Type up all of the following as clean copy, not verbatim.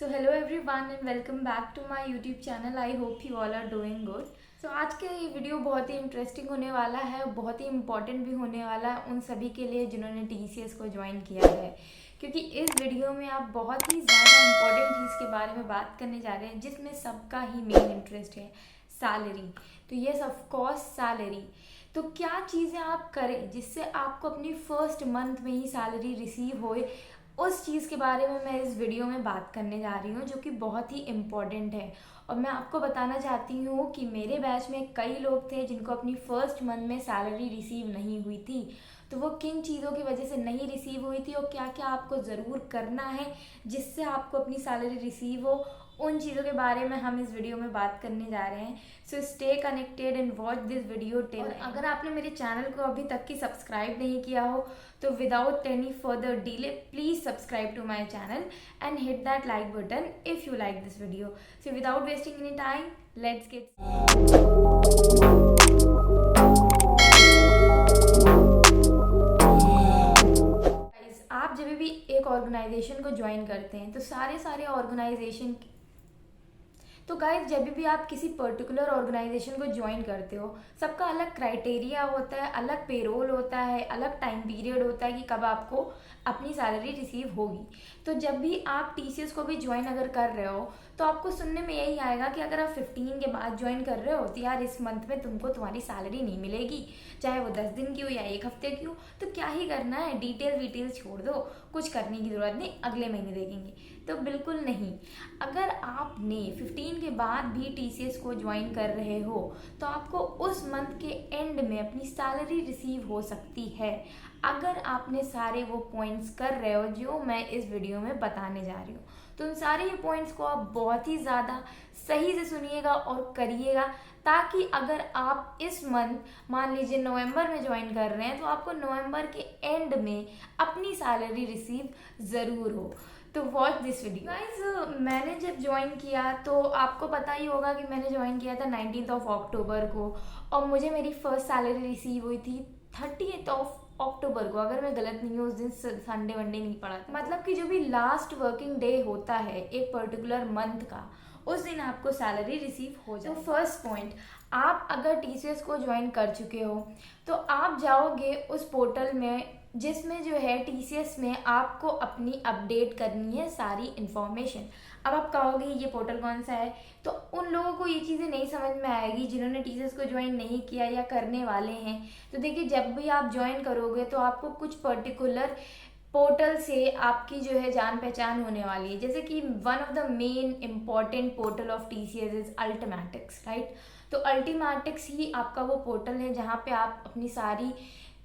So hello everyone and welcome back to my YouTube channel. I hope you all are doing good. So आज का ये video बहुत ही interesting होने वाला है, बहुत ही इम्पॉर्टेंट भी होने वाला है उन सभी के लिए जिन्होंने TCS को ज्वाइन किया है, क्योंकि इस वीडियो में आप बहुत ही ज़्यादा इम्पॉर्टेंट चीज़ के बारे में बात करने जा रहे हैं जिसमें सबका ही मेन इंटरेस्ट है, सैलरी। तो येस ऑफ कोर्स सैलरी। तो क्या चीज़ें आप करें जिससे आपको अपनी फर्स्ट मंथ में ही सैलरी रिसीव होए, उस चीज़ के बारे में मैं इस वीडियो में बात करने जा रही हूँ जो कि बहुत ही इम्पॉर्टेंट है। और मैं आपको बताना चाहती हूँ कि मेरे बैच में कई लोग थे जिनको अपनी फर्स्ट मंथ में सैलरी रिसीव नहीं हुई थी। तो वो किन चीज़ों की वजह से नहीं रिसीव हुई थी और क्या क्या आपको ज़रूर करना है जिससे आपको अपनी सैलरी रिसीव हो, उन चीज़ों के बारे में हम इस वीडियो में बात करने जा रहे हैं। So stay connected and watch this video till. और अगर आपने मेरे चैनल को अभी तक की सब्सक्राइब नहीं किया हो तो without any further delay please subscribe to my channel and hit that like button if you like this video. So without wasting any time let's get. आप जब भी एक ऑर्गेनाइजेशन को ज्वाइन करते हैं तो सारे ऑर्गेनाइजेशन तो गाइस जब भी आप किसी पर्टिकुलर ऑर्गेनाइजेशन को ज्वाइन करते हो सबका अलग क्राइटेरिया होता है, अलग पेरोल होता है, अलग टाइम पीरियड होता है कि कब आपको अपनी सैलरी रिसीव होगी। तो जब भी आप TCS को भी ज्वाइन अगर कर रहे हो तो आपको सुनने में यही आएगा कि अगर आप 15 के बाद ज्वाइन कर रहे हो तो यार इस मंथ में तुमको तुम्हारी सैलरी नहीं मिलेगी, चाहे वो 10 दिन की हो या एक हफ्ते की हो। तो क्या ही करना है, डिटेल छोड़ दो, कुछ करने की ज़रूरत नहीं, अगले महीने देखेंगे। तो बिल्कुल नहीं। अगर आपने 15 के बाद भी TCS को ज्वाइन कर रहे हो तो आपको उस मंथ के एंड में अपनी सैलरी रिसीव हो सकती है, अगर आपने सारे वो पॉइंट्स कर रहे हो जो मैं इस वीडियो में बताने जा रही हूँ। तो उन सारे ये पॉइंट्स को आप बहुत ही ज़्यादा सही से सुनिएगा और करिएगा, ताकि अगर आप इस मंथ मान लीजिए नवंबर में ज्वाइन कर रहे हैं तो आपको नवंबर के एंड में अपनी सैलरी रिसीव ज़रूर हो। तो वॉच दिस वीडियो गाइज। मैंने जब ज्वाइन किया तो आपको पता ही होगा कि मैंने ज्वाइन किया था 19 अक्टूबर को और मुझे मेरी फर्स्ट सैलरी रिसीव हुई थी 30 अक्टूबर को। अगर मैं गलत नहीं हूँ उस दिन संडे वनडे नहीं पड़ा था। मतलब कि जो भी लास्ट वर्किंग डे होता है एक पर्टिकुलर मंथ का, उस दिन आपको सैलरी रिसीव हो जाए। तो फर्स्ट पॉइंट, आप अगर TCS को ज्वाइन कर चुके हो तो आप जाओगे उस पोर्टल में जिसमें जो है TCS में आपको अपनी अपडेट करनी है सारी इन्फॉर्मेशन। अब आप कहोगे ये पोर्टल कौन सा है, तो उन लोगों को ये चीज़ें नहीं समझ में आएगी जिन्होंने TCS को ज्वाइन नहीं किया या करने वाले हैं। तो देखिए जब भी आप ज्वाइन करोगे तो आपको कुछ पर्टिकुलर पोर्टल से आपकी जो है जान पहचान होने वाली है। जैसे कि one of the main important portal of TCS is Ultimatix, right. तो अल्टीमेटिक्स ही आपका वो पोर्टल है जहाँ पे आप अपनी सारी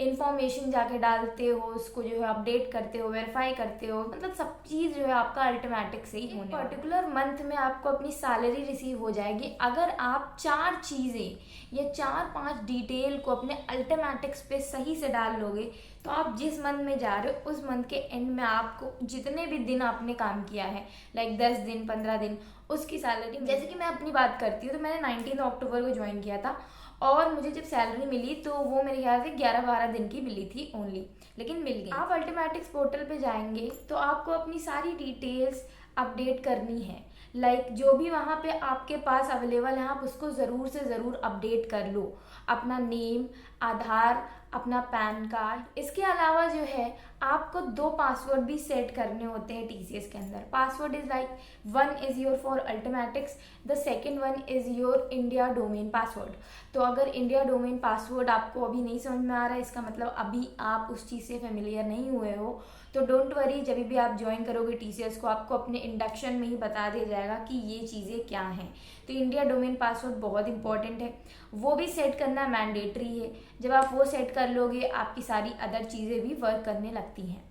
इन्फॉर्मेशन जाके डालते हो, उसको जो है अपडेट करते हो, वेरीफाई करते हो, मतलब सब चीज़ जो है आपका अल्टीमेटिक्स से ही होने पर्टिकुलर मंथ में आपको अपनी सैलरी रिसीव हो जाएगी अगर आप 4 चीज़ें या 4-5 डिटेल को अपने अल्टीमेटिक्स पे सही से डाल लोगे। तो आप जिस मंथ में जा रहे हो उस मंथ के एंड में आपको जितने भी दिन आपने काम किया है, लाइक 10 दिन 15 दिन, उसकी सैलरी। जैसे कि मैं अपनी बात करती हूँ तो मैंने 19 अक्टूबर को ज्वाइन किया था और मुझे जब सैलरी मिली तो वो मेरे ख्याल से 11-12 दिन की मिली थी ओनली, लेकिन मिल गई। आप अल्टीमेटिक्स पोर्टल पे जाएंगे तो आपको अपनी सारी डिटेल्स अपडेट करनी है, लाइक जो भी वहाँ पे आपके पास अवेलेबल है आप उसको ज़रूर से ज़रूर अपडेट कर लो। अपना नेम, आधार, अपना पैन कार्ड। इसके अलावा जो है आपको 2 पासवर्ड भी सेट करने होते हैं TCS के अंदर। Password is like, one is your for Ultimatix, the second one is your India domain password. तो अगर इंडिया डोमेन पासवर्ड आपको अभी नहीं समझ में आ रहा है, इसका मतलब अभी आप उस चीज़ से फेमिलियर नहीं हुए हो, तो डोंट वरी, जब भी आप ज्वाइन करोगे TCS को आपको अपने इंडक्शन में ही बता दिया जाएगा कि ये चीज़ें क्या हैं। तो इंडिया डोमेन पासवर्ड बहुत इंपॉर्टेंट है, वो भी सेट करना मैंडेटरी है। जब आप वो सेट कर लोगे आपकी सारी अदर चीज़ें भी वर्क करने लगती हैं।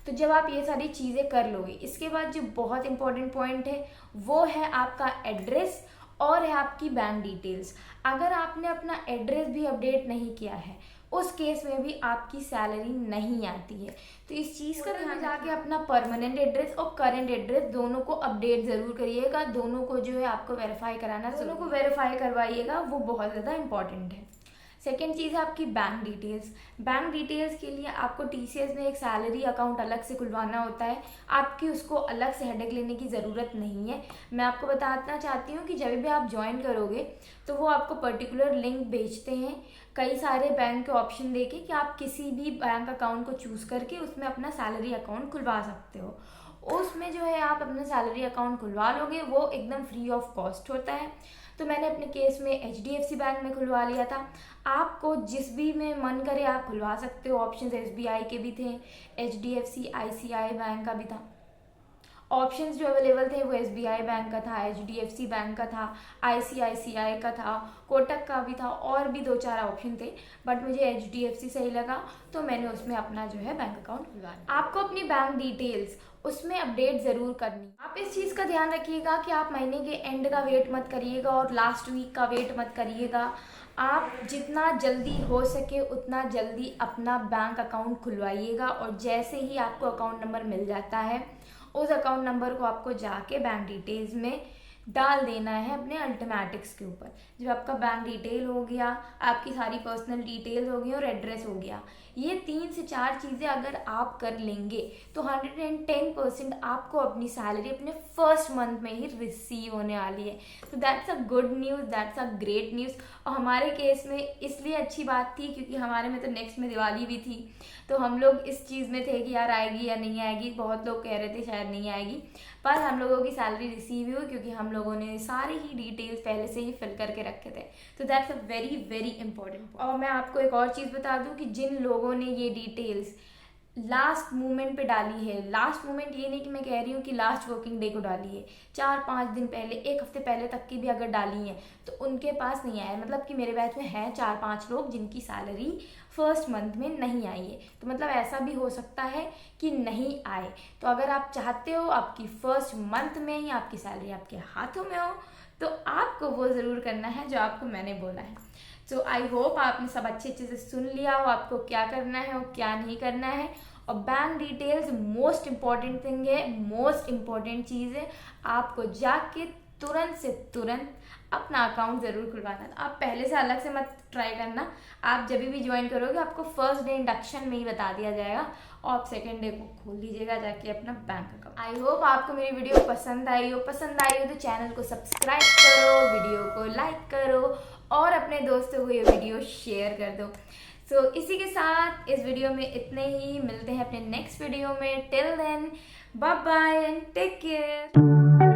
तो जब आप ये सारी चीज़ें कर लोगे, इसके बाद जो बहुत इंपॉर्टेंट पॉइंट है वो है आपका एड्रेस और है आपकी बैंक डिटेल्स। अगर आपने अपना एड्रेस भी अपडेट नहीं किया है उस केस में भी आपकी सैलरी नहीं आती है। तो इस चीज़ का ध्यान जाके अपना परमानेंट एड्रेस और करेंट एड्रेस दोनों को अपडेट ज़रूर करिएगा। दोनों को जो है आपको वेरीफाई कराना, दोनों को वेरीफाई करवाइएगा, वो बहुत ज़्यादा इंपॉर्टेंट है। सेकेंड चीज़ है आपकी बैंक डिटेल्स। बैंक डिटेल्स के लिए आपको TCS में एक सैलरी अकाउंट अलग से खुलवाना होता है, आपकी उसको अलग से हेडेक लेने की ज़रूरत नहीं है। मैं आपको बताना चाहती हूँ कि जब भी आप ज्वाइन करोगे तो वो आपको पर्टिकुलर लिंक भेजते हैं कई सारे बैंक के ऑप्शन देके कि आप किसी भी बैंक अकाउंट को चूज़ करके उसमें अपना सैलरी अकाउंट खुलवा सकते हो। उसमें जो है आप अपना सैलरी अकाउंट खुलवा लोगे, वो एकदम फ्री ऑफ कॉस्ट होता है। तो मैंने अपने केस में HDFC बैंक में खुलवा लिया था। आपको जिस भी में मन करे आप खुलवा सकते हो। ऑप्शंस SBI के भी थे, HDFC ICI बैंक का भी था। ऑप्शंस जो अवेलेबल थे वो SBI बैंक का था, HDFC बैंक का था, ICICI का था, कोटक का भी था, और भी 2-4 ऑप्शन थे, बट मुझे HDFC सही लगा तो मैंने उसमें अपना जो है बैंक अकाउंट खुलवाया। आपको अपनी बैंक डिटेल्स उसमें अपडेट ज़रूर करनी। आप इस चीज़ का ध्यान रखिएगा कि आप महीने के एंड का वेट मत करिएगा और लास्ट वीक का वेट मत करिएगा। आप जितना जल्दी हो सके उतना जल्दी अपना बैंक अकाउंट खुलवाइएगा, और जैसे ही आपको अकाउंट नंबर मिल जाता है उस अकाउंट नंबर को आपको जाके बैंक डिटेल्स में डाल देना है अपने अल्टोमेटिक्स के ऊपर। जब आपका बैंक डिटेल हो गया, आपकी सारी पर्सनल डिटेल्स हो गई और एड्रेस हो गया, ये 3 से 4 चीज़ें अगर आप कर लेंगे तो 110% आपको अपनी सैलरी अपने फर्स्ट मंथ में ही रिसीव होने वाली है। तो that's a good news, that's a great news. और हमारे केस में इसलिए अच्छी बात थी क्योंकि हमारे में तो नेक्स्ट में दिवाली भी थी, तो हम लोग इस चीज़ में थे कि यार आएगी या नहीं आएगी। बहुत लोग कह रहे थे शायद नहीं आएगी, पर हम लोगों की सैलरी रिसीव हुई क्योंकि हम लोगों ने सारी ही डिटेल्स पहले से ही फिल करके रखे थे। तो that's a very very important. और मैं आपको एक और चीज़ बता दूं कि जिन लोगों ने ये डिटेल्स लास्ट मोमेंट पे डाली है, लास्ट मोमेंट ये नहीं कि मैं कह रही हूँ कि लास्ट वर्किंग डे को डाली है, 4-5 दिन पहले, 1 हफ्ते पहले तक की भी अगर डाली है तो उनके पास नहीं आया। मतलब कि मेरे बैच में हैं 4-5 लोग जिनकी सैलरी फर्स्ट मंथ में नहीं आई है। तो मतलब ऐसा भी हो सकता है कि नहीं आए। तो अगर आप चाहते हो आपकी फर्स्ट मंथ में ही आपकी सैलरी आपके हाथों में हो तो आपको वो ज़रूर करना है जो आपको मैंने बोला है। सो आई होप आपने सब अच्छे से सुन लिया हो, आपको क्या करना है और क्या नहीं करना है। और bank details most important thing है, मोस्ट इम्पॉर्टेंट चीज़ है। आपको जाके तुरंत से तुरंत अपना अकाउंट ज़रूर खुलवाना है। आप पहले से अलग से मत ट्राई करना। आप जब भी ज्वाइन करोगे आपको फर्स्ट डे इंडक्शन में ही बता दिया जाएगा और आप सेकेंड डे को खोल लीजिएगा जाके अपना बैंक अकाउंट। आई होप आपको मेरी वीडियो पसंद आई हो तो चैनल को सब्सक्राइब करो, वीडियो को लाइक करो और अपने दोस्तों को ये वीडियो शेयर कर दो। सो इसी के साथ इस वीडियो में इतने ही। मिलते हैं अपने नेक्स्ट वीडियो में। Till then bye bye and take care.